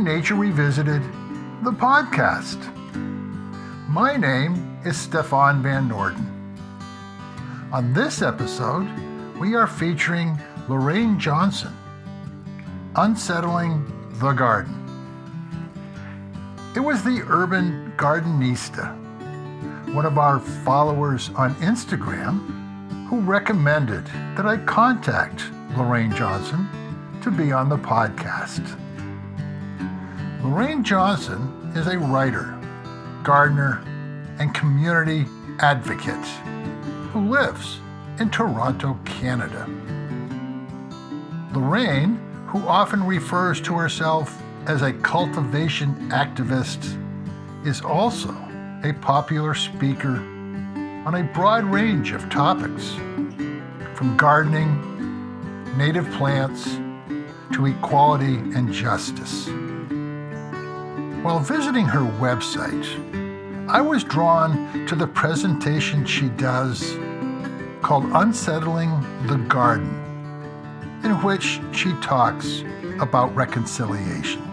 Nature Revisited, the podcast. My name is Stefan Van Norden. On this episode, we are featuring Lorraine Johnson, Unsettling the Garden. It was the urban gardenista, one of our followers on Instagram, who recommended that I contact Lorraine Johnson to be on the podcast. Lorraine Johnson is a writer, gardener, and community advocate who lives in Toronto, Canada. Lorraine, who often refers to herself as a cultivation activist, is also a popular speaker on a broad range of topics, from gardening, native plants, to equality and justice. While visiting her website, I was drawn to the presentation she does called Unsettling the Garden, in which she talks about reconciliation.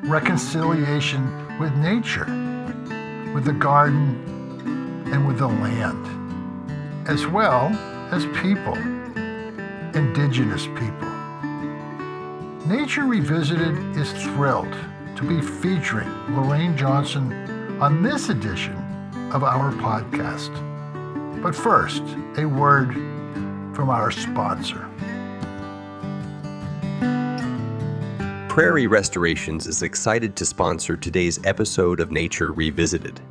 Reconciliation with nature, with the garden, and with the land, as well as people, Indigenous people. Nature Revisited is thrilled to be featuring Lorraine Johnson on this edition of our podcast. But first, a word from our sponsor. Prairie Restorations is excited to sponsor today's episode of Nature Revisited.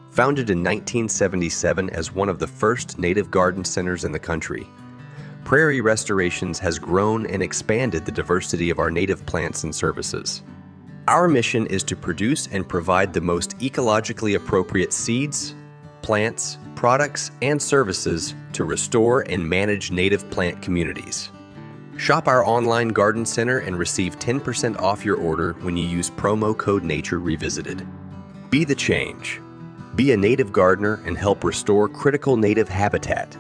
Founded in 1977 as one of the first native garden centers in the country, Prairie Restorations has grown and expanded the diversity of our native plants and services. Our mission is to produce and provide the most ecologically appropriate seeds, plants, products, and services to restore and manage native plant communities. Shop our online garden center and receive 10% off your order when you use promo code Nature Revisited. Be the change. Be a native gardener and help restore critical native habitat.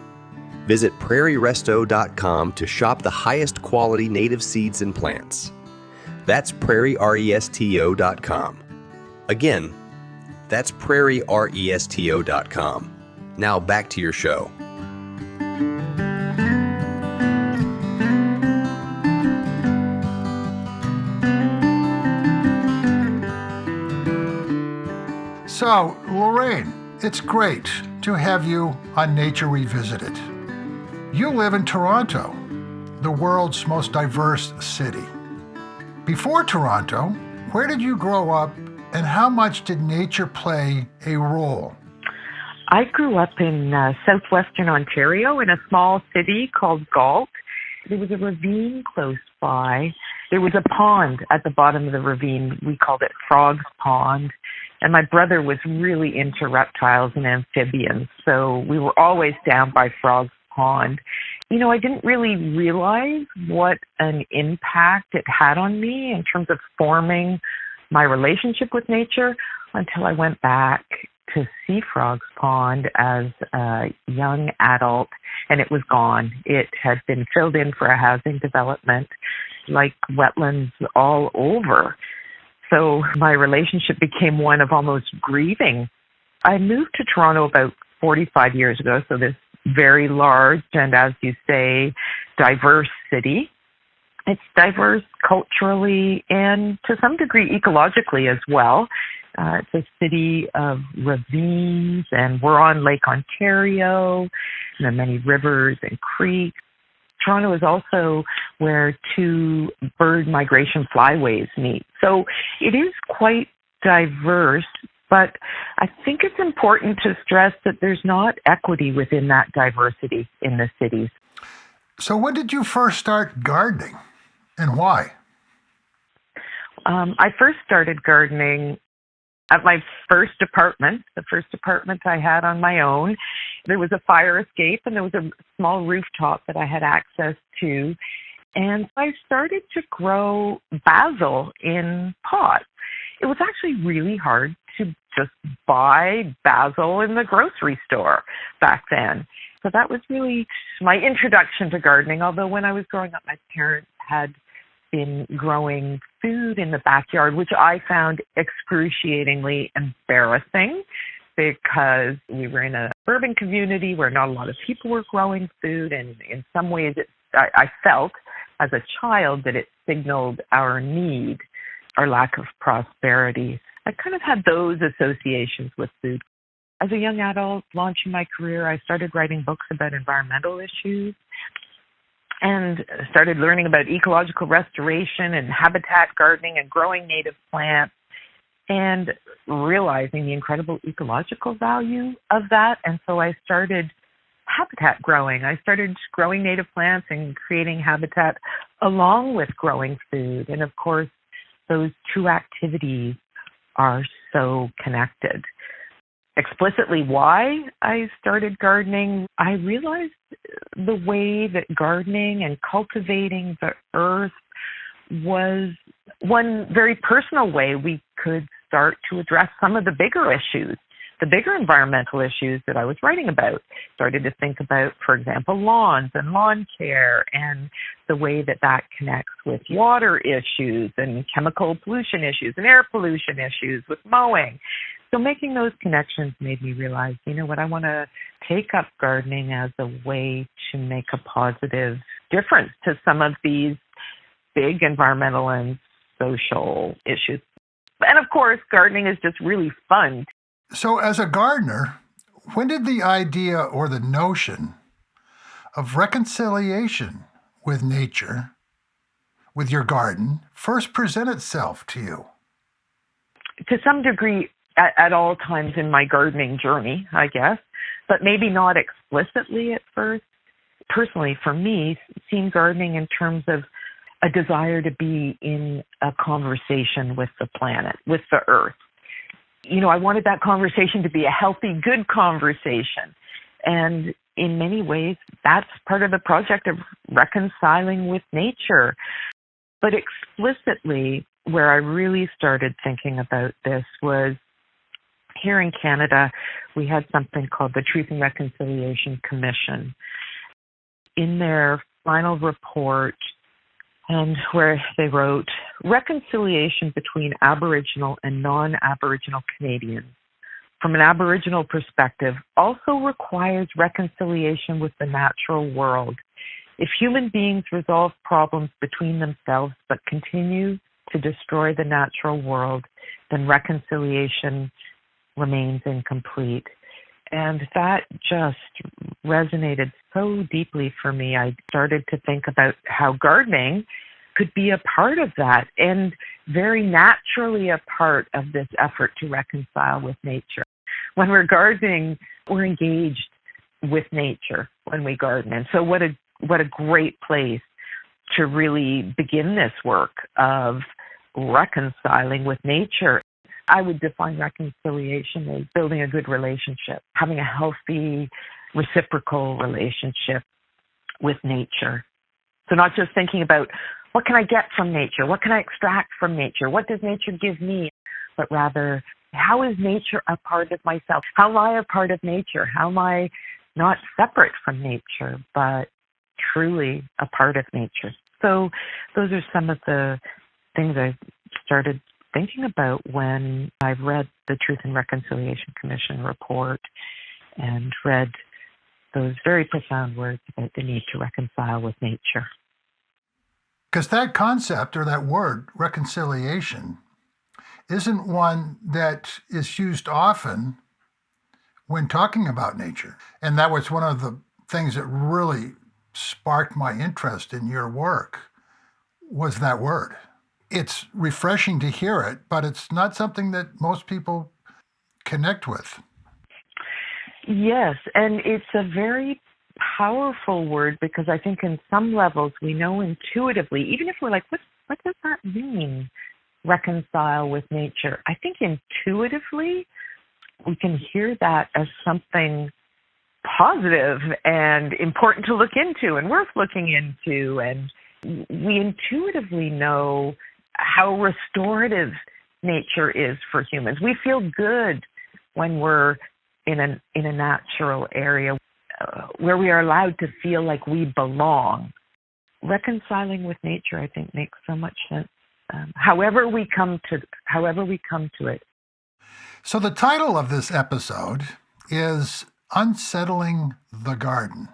Visit prairieresto.com to shop the highest quality native seeds and plants. That's prairieresto.com. Again, that's prairieresto.com. Now back to your show. So, Lorraine, it's great to have you on Nature Revisited. You live in Toronto, the world's most diverse city. Before Toronto, where did you grow up, and how much did nature play a role? I grew up in southwestern Ontario in a small city called Galt. There was a ravine close by. There was a pond at the bottom of the ravine. We called it Frog's Pond. And my brother was really into reptiles and amphibians, so we were always down by Frog's Pond. You know, I didn't really realize what an impact it had on me in terms of forming my relationship with nature until I went back to see Frog's Pond as a young adult, and it was gone. It had been filled in for a housing development, like wetlands all over. So my relationship became one of almost grieving. I moved to Toronto about 45 years ago, so this very large and, as you say, diverse city. It's diverse culturally and to some degree ecologically as well. It's a city of ravines, and we're on Lake Ontario, and there are many rivers and creeks. Toronto is also where two bird migration flyways meet. So it is quite diverse, but I think it's important to stress that there's not equity within that diversity in the cities. So when did you first start gardening, and why? I first started gardening at my first apartment, the first apartment I had on my own. There was a fire escape and there was a small rooftop that I had access to. And I started to grow basil in pots. It was actually really hard to just buy basil in the grocery store back then. So that was really my introduction to gardening. Although when I was growing up, my parents had been growing food in the backyard, which I found excruciatingly embarrassing because we were in an urban community where not a lot of people were growing food. And in some ways, I felt as a child that it signaled our need, our lack of prosperity. I kind of had those associations with food. As a young adult launching my career, I started writing books about environmental issues and started learning about ecological restoration and habitat gardening and growing native plants and realizing the incredible ecological value of that. And so I started habitat growing. I started growing native plants and creating habitat along with growing food. And of course, those two activities are so connected. Explicitly why I started gardening, I realized the way that gardening and cultivating the earth was one very personal way we could start to address some of the bigger issues, the bigger environmental issues that I was writing about. Started to think about, for example, lawns and lawn care and the way that that connects with water issues and chemical pollution issues and air pollution issues with mowing. So making those connections made me realize, you know what, I want to take up gardening as a way to make a positive difference to some of these big environmental and social issues. And of course, gardening is just really fun. So as a gardener, when did the idea or the notion of reconciliation with nature, with your garden, first present itself to you? To some degree, at all times in my gardening journey, I guess, but maybe not explicitly at first. Personally, for me, seeing gardening in terms of a desire to be in a conversation with the planet, with the earth. You know, I wanted that conversation to be a healthy, good conversation. And in many ways, that's part of the project of reconciling with nature. But explicitly, where I really started thinking about this was here in Canada, we had something called the Truth and Reconciliation Commission. In their final report, and where they wrote, reconciliation between Aboriginal and non-Aboriginal Canadians from an Aboriginal perspective also requires reconciliation with the natural world. If human beings resolve problems between themselves but continue to destroy the natural world, then reconciliation remains incomplete. And that just resonated so deeply for me. I started to think about how gardening could be a part of that and very naturally a part of this effort to reconcile with nature. When we're gardening, we're engaged with nature when we garden. And so what a great place to really begin this work of reconciling with nature. I would define reconciliation as building a good relationship, having a healthy, reciprocal relationship with nature. So not just thinking about what can I get from nature? What can I extract from nature? What does nature give me? But rather, how is nature a part of myself? How am I a part of nature? How am I not separate from nature, but truly a part of nature? So those are some of the things I started thinking about when I read the Truth and Reconciliation Commission report and read those very profound words about the need to reconcile with nature. Because that concept or that word, reconciliation, isn't one that is used often when talking about nature. And that was one of the things that really sparked my interest in your work, was that word. It's refreshing to hear it, but it's not something that most people connect with. Yes, and it's a very powerful word because I think in some levels we know intuitively, even if we're like, what does that mean, reconcile with nature? I think intuitively we can hear that as something positive and important to look into and worth looking into. And we intuitively know how restorative nature is for humans. We feel good when we're in a natural area where we are allowed to feel like we belong. reconciling with nature, I think, makes so much sense. However we come to it. So the title of this episode is Unsettling the Garden.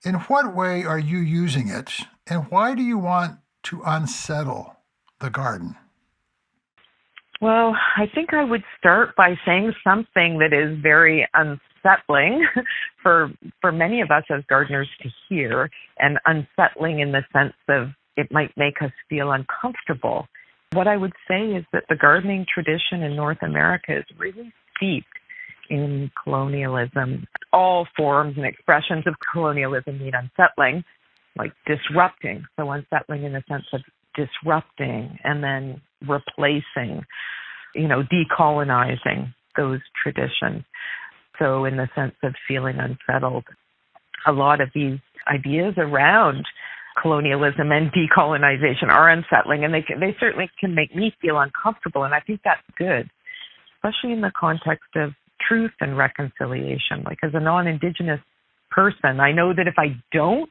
In what way are you using it, and why do you want to unsettle the garden? Well, I think I would start by saying something that is very unsettling for many of us as gardeners to hear, and unsettling in the sense of it might make us feel uncomfortable. What I would say is that the gardening tradition in North America is really steeped in colonialism. All forms and expressions of colonialism mean unsettling, like disrupting. So unsettling in the sense of disrupting and then replacing, decolonizing those traditions. So in the sense of feeling unsettled, a lot of these ideas around colonialism and decolonization are unsettling, and they certainly can make me feel uncomfortable, and I think that's good, especially in the context of truth and reconciliation. Like, as a non-Indigenous person, I know that if I don't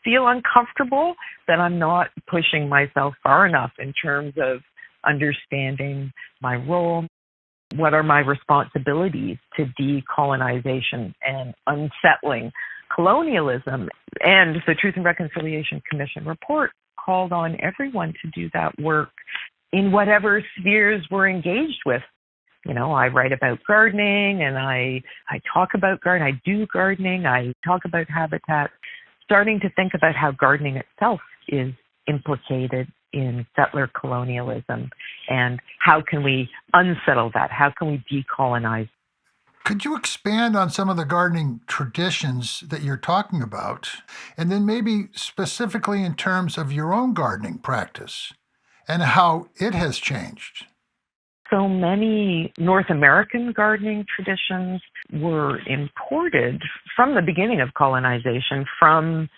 feel uncomfortable, then I'm not pushing myself far enough in terms of understanding my role. What are my responsibilities to decolonization and unsettling colonialism? And the Truth and Reconciliation Commission report called on everyone to do that work in whatever spheres we're engaged with. I write about gardening, and I talk about gardening, I do gardening, I talk about habitat, starting to think about how gardening itself is implicated in settler colonialism, and how can we unsettle that? How can we decolonize? Could you expand on some of the gardening traditions that you're talking about, and then maybe specifically in terms of your own gardening practice and how it has changed? So many North American gardening traditions were imported from the beginning of colonization from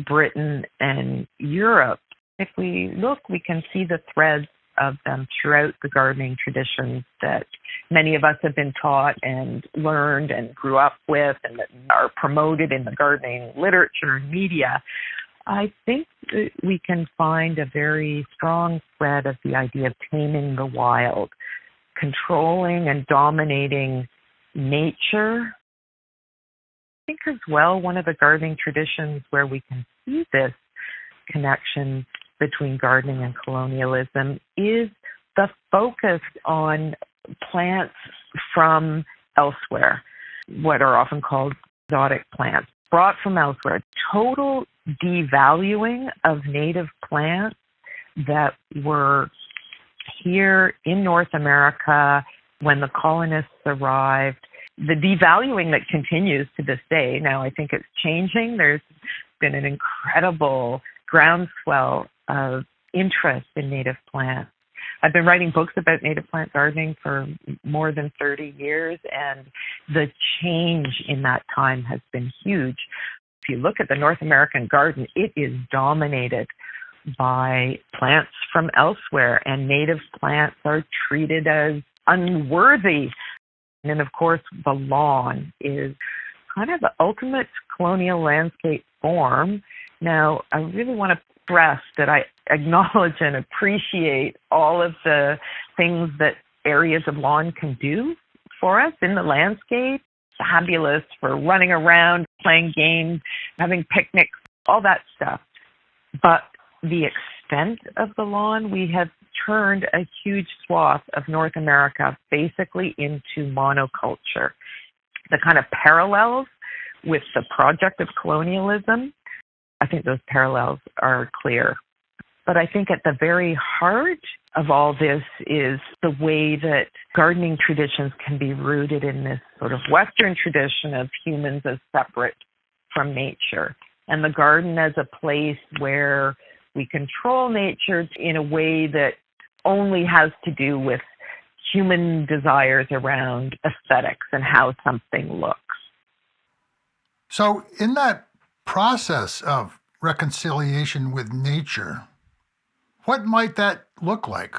Britain and Europe. If we look, we can see the threads of them throughout the gardening traditions that many of us have been taught and learned and grew up with, and that are promoted in the gardening literature and media. I think that we can find a very strong thread of the idea of taming the wild, controlling and dominating nature. I think as well, one of the gardening traditions where we can see this connection between gardening and colonialism is the focus on plants from elsewhere, what are often called exotic plants, brought from elsewhere. Total devaluing of native plants that were here in North America when the colonists arrived. The devaluing that continues to this day. Now, I think it's changing. There's been an incredible groundswell of interest in native plants. I've been writing books about native plant gardening for more than 30 years, and the change in that time has been huge. If you look at the North American garden, it is dominated by plants from elsewhere, and native plants are treated as unworthy. And of course, the lawn is kind of the ultimate colonial landscape form. Now, I really want to stress that I acknowledge and appreciate all of the things that areas of lawn can do for us in the landscape. Fabulous for running around, playing games, having picnics, all that stuff. But the extent of the lawn, we have turned a huge swath of North America basically into monoculture. The kind of parallels with the project of colonialism, I think those parallels are clear. But I think at the very heart of all this is the way that gardening traditions can be rooted in this sort of Western tradition of humans as separate from nature, and the garden as a place where we control nature in a way that only has to do with human desires around aesthetics and how something looks. So in that process of reconciliation with nature, what might that look like?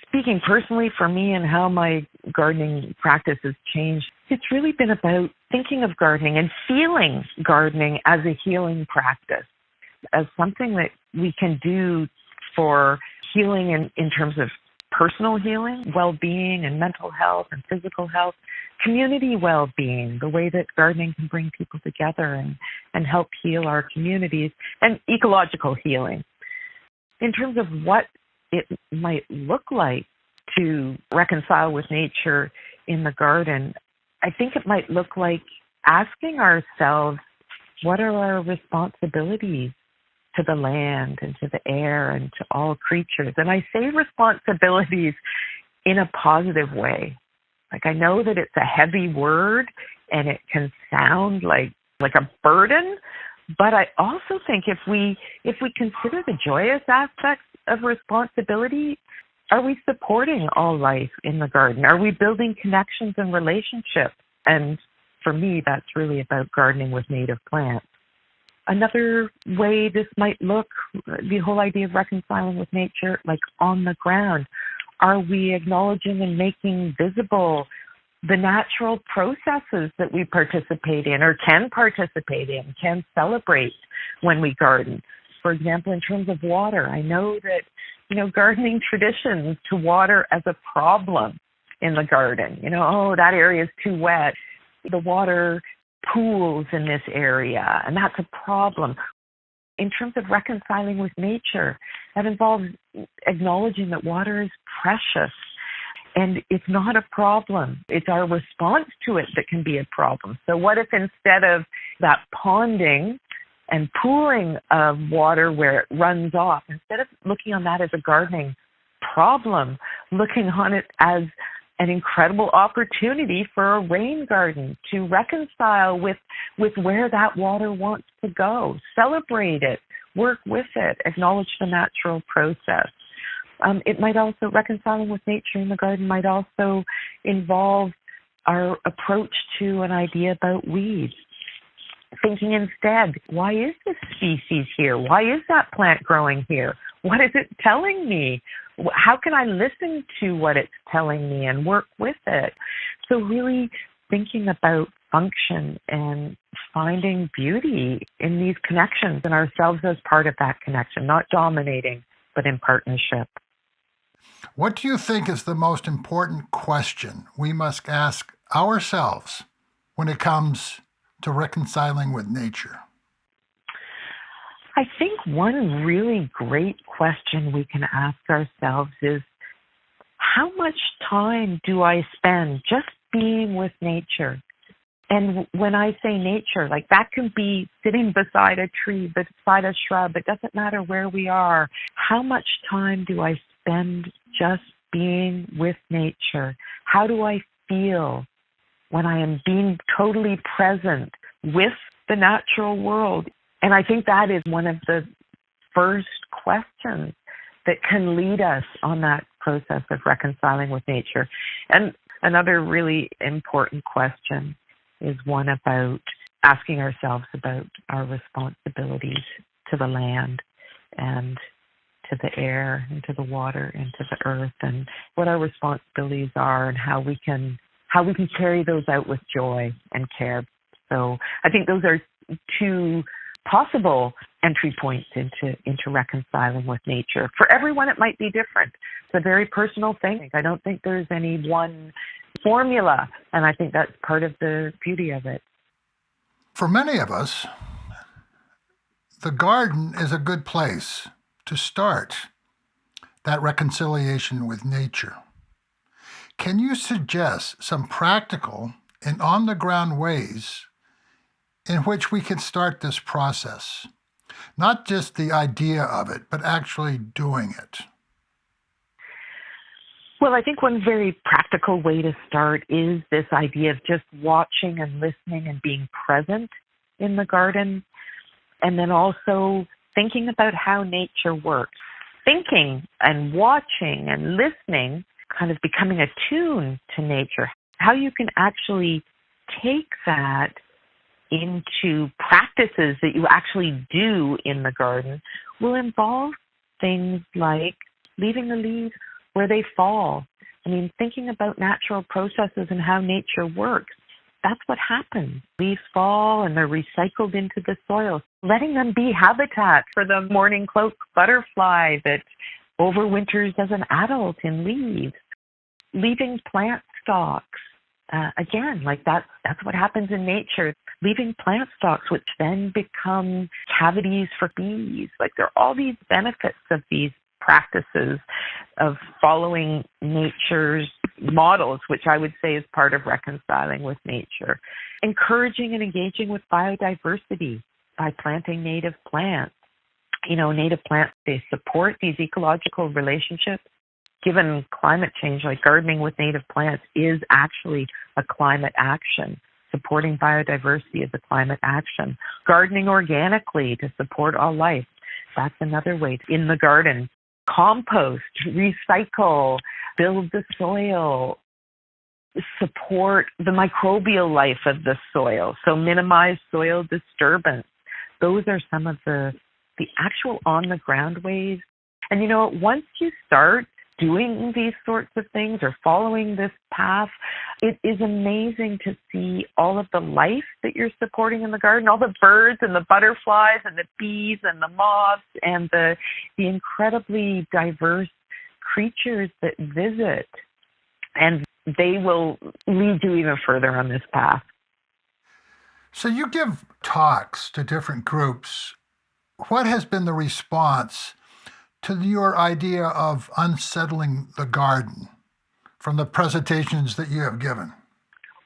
Speaking personally for me and how my gardening practice has changed, it's really been about thinking of gardening and feeling gardening as a healing practice. as something that we can do for healing in terms of personal healing, well-being and mental health and physical health, community well-being, the way that gardening can bring people together and help heal our communities, and ecological healing. In terms of what it might look like to reconcile with nature in the garden, I think it might look like asking ourselves, what are our responsibilities to the land and to the air and to all creatures? And I say responsibilities in a positive way. Like, I know that it's a heavy word and it can sound like a burden, but I also think if we consider the joyous aspects of responsibility, are we supporting all life in the garden? Are we building connections and relationships? And for me, that's really about gardening with native plants. Another way this might look, the whole idea of reconciling with nature, like on the ground. Are we acknowledging and making visible the natural processes that we participate in or can participate in, can celebrate when we garden? For example, in terms of water, I know that, gardening traditions to water as a problem in the garden. That area is too wet. The water pools in this area, and that's a problem. In terms of reconciling with nature, that involves acknowledging that water is precious and it's not a problem. It's our response to it that can be a problem. So what if instead of that ponding and pooling of water where it runs off, instead of looking on that as a gardening problem, looking on it as an incredible opportunity for a rain garden to reconcile with where that water wants to go, celebrate it, work with it, acknowledge the natural process. It might also, reconciling with nature in the garden might also involve our approach to an idea about weeds. Thinking instead, why is this species here? Why is that plant growing here? What is it telling me? How can I listen to what it's telling me and work with it? So really thinking about function and finding beauty in these connections and ourselves as part of that connection, not dominating, but in partnership. What do you think is the most important question we must ask ourselves when it comes to reconciling with nature? I think one really great question we can ask ourselves is, how much time do I spend just being with nature? And when I say nature, like that can be sitting beside a tree, beside a shrub. It doesn't matter where we are. How much time do I spend just being with nature? How do I feel when I am being totally present with the natural world? And I think that is one of the first questions that can lead us on that process of reconciling with nature. And another really important question is one about asking ourselves about our responsibilities to the land and to the air and to the water and to the earth, and what our responsibilities are and how we can carry those out with joy and care. So I think those are two possible entry points into reconciling with nature. For everyone, it might be different. It's a very personal thing. I don't think there's any one formula, and I think that's part of the beauty of it. For many of us, the garden is a good place to start that reconciliation with nature. Can you suggest some practical and on-the-ground ways in which we can start this process? Not just the idea of it, but actually doing it. Well, I think one very practical way to start is this idea of just watching and listening and being present in the garden, and then also thinking about how nature works. Thinking and watching and listening, kind of becoming attuned to nature, how you can actually take that into practices that you actually do in the garden will involve things like leaving the leaves where they fall. I mean, thinking about natural processes and how nature works, that's what happens. Leaves fall and they're recycled into the soil, letting them be habitat for the morning cloak butterfly that overwinters as an adult in leaves. Leaving plant stalks, again, like that's what happens in nature. Leaving plant stalks, which then become cavities for bees. Like there are all these benefits of these practices of following nature's models, which I would say is part of reconciling with nature. Encouraging and engaging with biodiversity by planting native plants. Native plants, they support these ecological relationships. Given climate change, like gardening with native plants is actually a climate action. Supporting biodiversity is a climate action. Gardening organically to support all life, that's another way. In the garden, compost, recycle, build the soil, support the microbial life of the soil, so minimize soil disturbance. Those are some of the actual on-the-ground ways. And once you start doing these sorts of things or following this path, it is amazing to see all of the life that you're supporting in the garden, all the birds and the butterflies and the bees and the moths and the incredibly diverse creatures that visit. And they will lead you even further on this path. So you give talks to different groups. What has been the response to your idea of unsettling the garden from the presentations that you have given?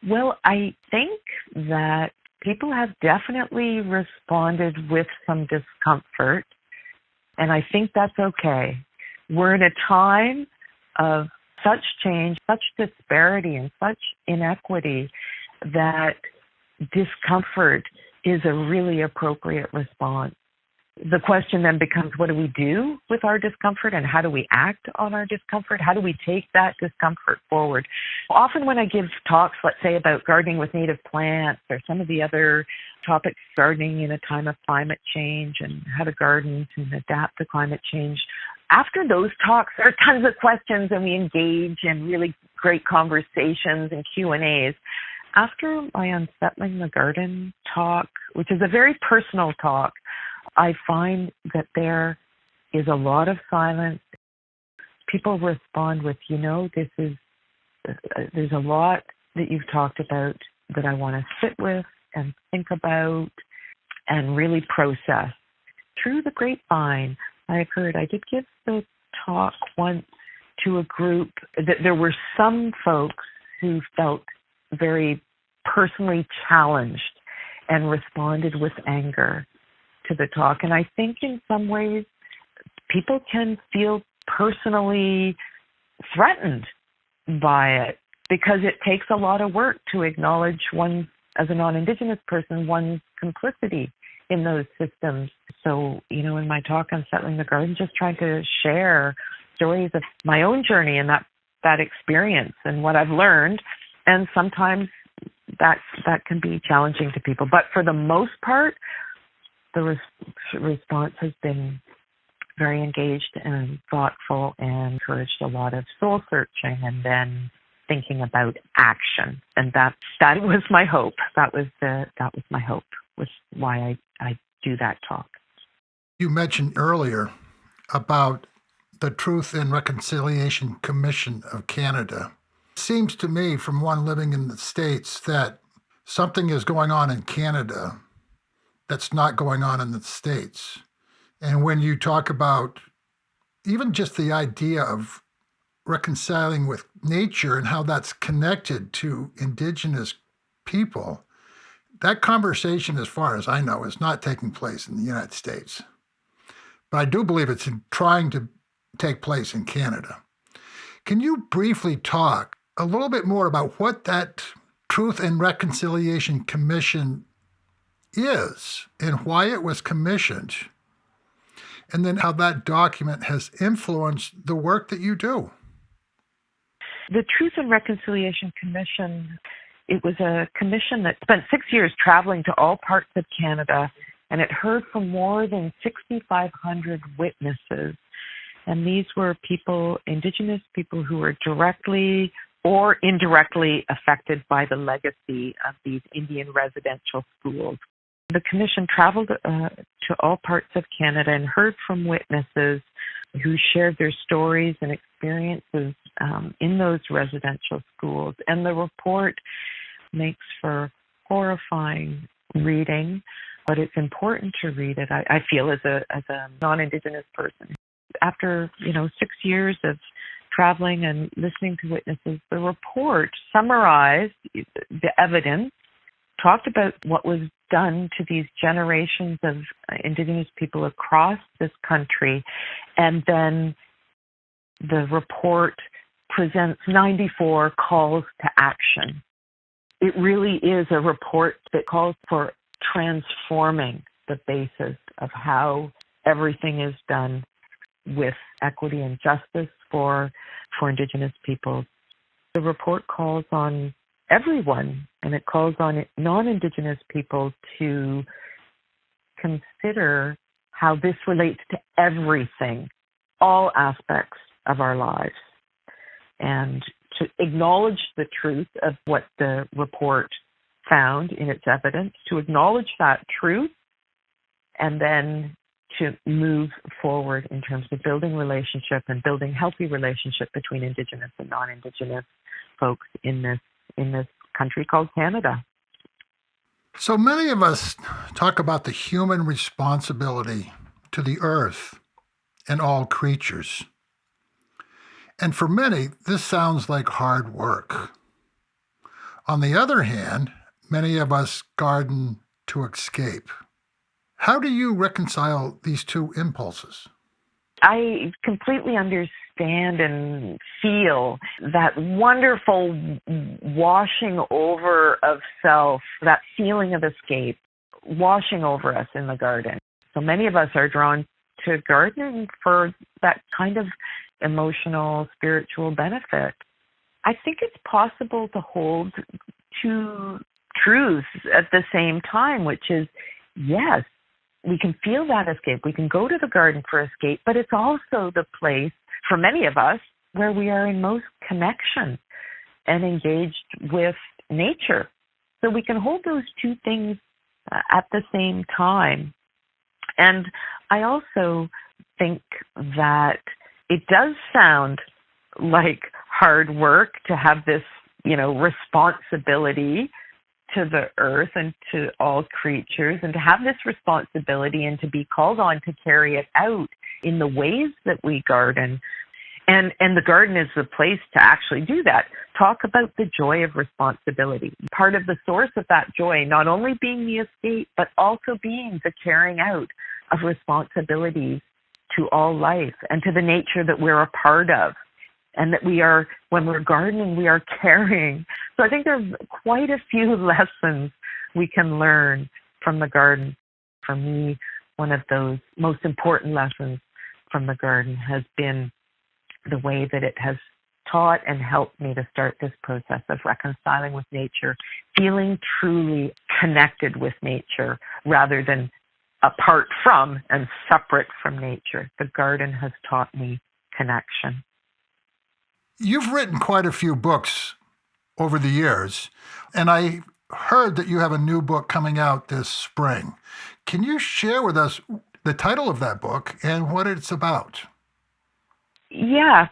Well, I think that people have definitely responded with some discomfort, and I think that's okay. We're in a time of such change, such disparity, and such inequity that discomfort is a really appropriate response. The question then becomes, what do we do with our discomfort and how do we act on our discomfort? How do we take that discomfort forward? Often when I give talks, let's say about gardening with native plants or some of the other topics, gardening in a time of climate change and how to garden and adapt to climate change, after those talks, there are tons of questions and we engage in really great conversations and Q&As. After my Unsettling the Garden talk, which is a very personal talk, I find that there is a lot of silence. People respond with, there's a lot that you've talked about that I want to sit with and think about and really process. Through the grapevine, I did give the talk once to a group that there were some folks who felt very personally challenged and responded with anger to the talk. And I think in some ways people can feel personally threatened by it because it takes a lot of work to acknowledge one, as a non-Indigenous person, one's complicity in those systems. So, in my talk on Unsettling the Garden, just trying to share stories of my own journey and that experience and what I've learned. And sometimes that can be challenging to people. But for the most part, the response has been very engaged and thoughtful and encouraged a lot of soul searching and then thinking about action. And that was my hope. That was my hope, was why I do that talk. You mentioned earlier about the Truth and Reconciliation Commission of Canada. It seems to me, from one living in the States, that something is going on in Canada that's not going on in the States. And when you talk about even just the idea of reconciling with nature and how that's connected to Indigenous people, that conversation, as far as I know, is not taking place in the United States. But I do believe it's trying to take place in Canada. Can you briefly talk a little bit more about what that Truth and Reconciliation Commission is and why it was commissioned, and then how that document has influenced the work that you do? The Truth and Reconciliation Commission, it was a commission that spent 6 years traveling to all parts of Canada, and it heard from more than 6,500 witnesses. And these were people, Indigenous people, who were directly or indirectly affected by the legacy of these Indian residential schools. The Commission traveled to all parts of Canada and heard from witnesses who shared their stories and experiences in those residential schools. And the report makes for horrifying reading, but it's important to read it, I feel, as a non-Indigenous person. After, 6 years of traveling and listening to witnesses, the report summarized the evidence, talked about what was done to these generations of Indigenous people across this country, and then the report presents 94 calls to action. It really is a report that calls for transforming the basis of how everything is done with equity and justice for Indigenous peoples. The report calls on everyone, and it calls on non-Indigenous people to consider how this relates to everything, all aspects of our lives, and to acknowledge the truth of what the report found in its evidence, to acknowledge that truth, and then to move forward in terms of building relationship and building healthy relationship between Indigenous and non-Indigenous folks in this country called Canada. So many of us talk about the human responsibility to the earth and all creatures. And for many, this sounds like hard work. On the other hand, many of us garden to escape. How do you reconcile these two impulses? I completely understand and feel that wonderful washing over of self, that feeling of escape, washing over us in the garden. So many of us are drawn to gardening for that kind of emotional, spiritual benefit. I think it's possible to hold two truths at the same time, which is, yes, we can feel that escape. We can go to the garden for escape, but it's also the place, for many of us, where we are in most connection and engaged with nature. So we can hold those two things at the same time. And I also think that it does sound like hard work to have this, responsibility to the earth and to all creatures, and to have this responsibility and to be called on to carry it out in the ways that we garden. And the garden is the place to actually do that. Talk about the joy of responsibility. Part of the source of that joy, not only being the escape, but also being the carrying out of responsibilities to all life and to the nature that we're a part of. And that we are, when we're gardening, we are caring. So I think there's quite a few lessons we can learn from the garden. For me, one of those most important lessons from the garden has been the way that it has taught and helped me to start this process of reconciling with nature, feeling truly connected with nature rather than apart from and separate from nature. The garden has taught me connection. You've written quite a few books over the years, and I heard that you have a new book coming out this spring. Can you share with us the title of that book and what it's about? Yeah.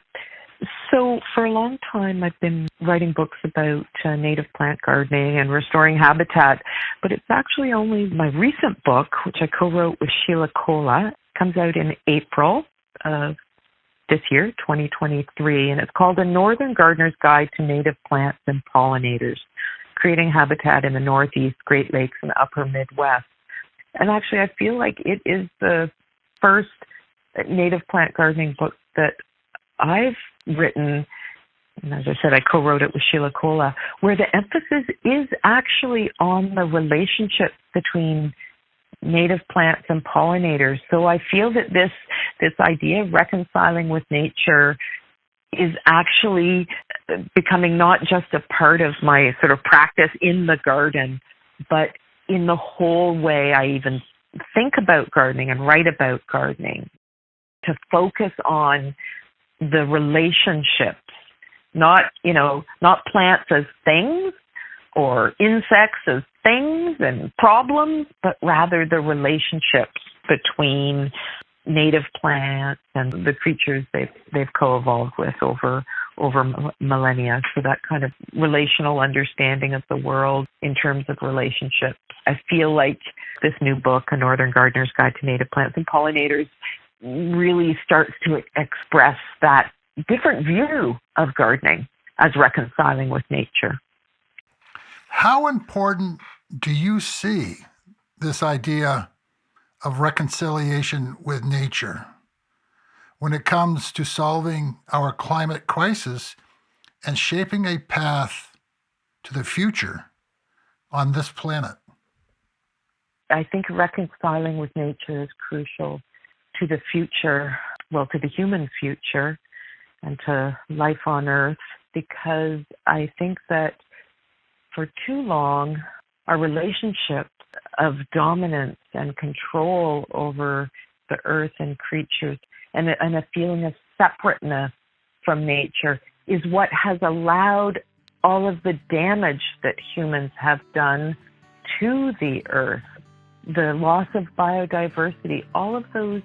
So for a long time, I've been writing books about native plant gardening and restoring habitat, but it's actually only my recent book, which I co-wrote with Sheila Kola, comes out in April of this year, 2023, and it's called A Northern Gardener's Guide to Native Plants and Pollinators, Creating Habitat in the Northeast, Great Lakes, and Upper Midwest. And actually, I feel like it is the first native plant gardening book that I've written, and as I said, I co-wrote it with Sheila Kola, where the emphasis is actually on the relationship between native plants and pollinators. So I feel that this idea of reconciling with nature is actually becoming not just a part of my sort of practice in the garden, but in the whole way I even think about gardening and write about gardening, to focus on the relationships, not plants as things or insects as things and problems, but rather the relationships between native plants and the creatures they've co-evolved with over millennia. So that kind of relational understanding of the world in terms of relationships. I feel like this new book, A Northern Gardener's Guide to Native Plants and Pollinators, really starts to express that different view of gardening as reconciling with nature. How important do you see this idea of reconciliation with nature when it comes to solving our climate crisis and shaping a path to the future on this planet? I think reconciling with nature is crucial to the future, to the human future and to life on Earth, because I think that for too long, our relationship of dominance and control over the earth and creatures and a feeling of separateness from nature is what has allowed all of the damage that humans have done to the earth, the loss of biodiversity. All of those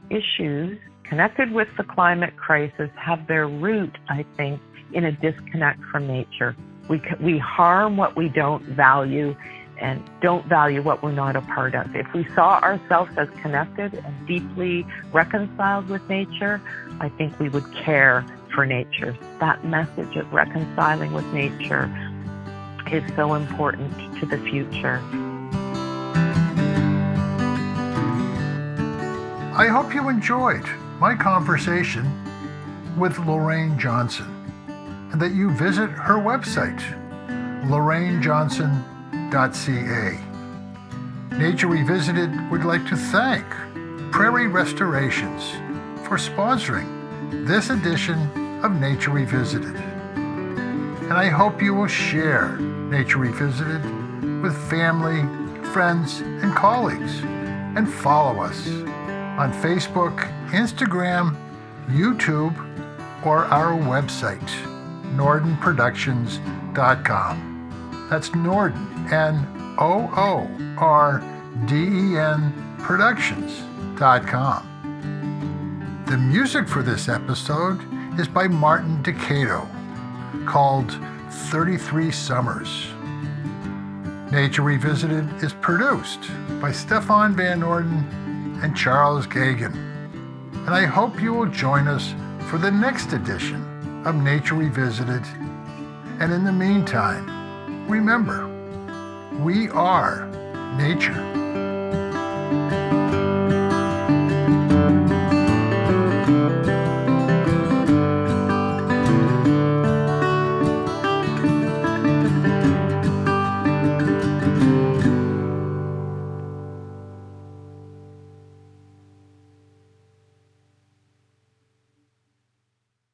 issues connected with the climate crisis have their root, I think, in a disconnect from nature. We harm what we don't value and don't value what we're not a part of. If we saw ourselves as connected and deeply reconciled with nature, I think we would care for nature. That message of reconciling with nature is so important to the future. I hope you enjoyed my conversation with Lorraine Johnson and that you visit her website, lorrainejohnson.ca. Nature Revisited would like to thank Prairie Restorations for sponsoring this edition of Nature Revisited. And I hope you will share Nature Revisited with family, friends, and colleagues, and follow us on Facebook, Instagram, YouTube, or our website, NordenProductions.com. That's Norden, Noorden Productions.com. The music for this episode is by Martin Decato, called 33 Summers. Nature Revisited is produced by Stefan Van Norden and Charles Gagan. And I hope you will join us for the next edition of Nature Revisited. And in the meantime, remember, we are nature.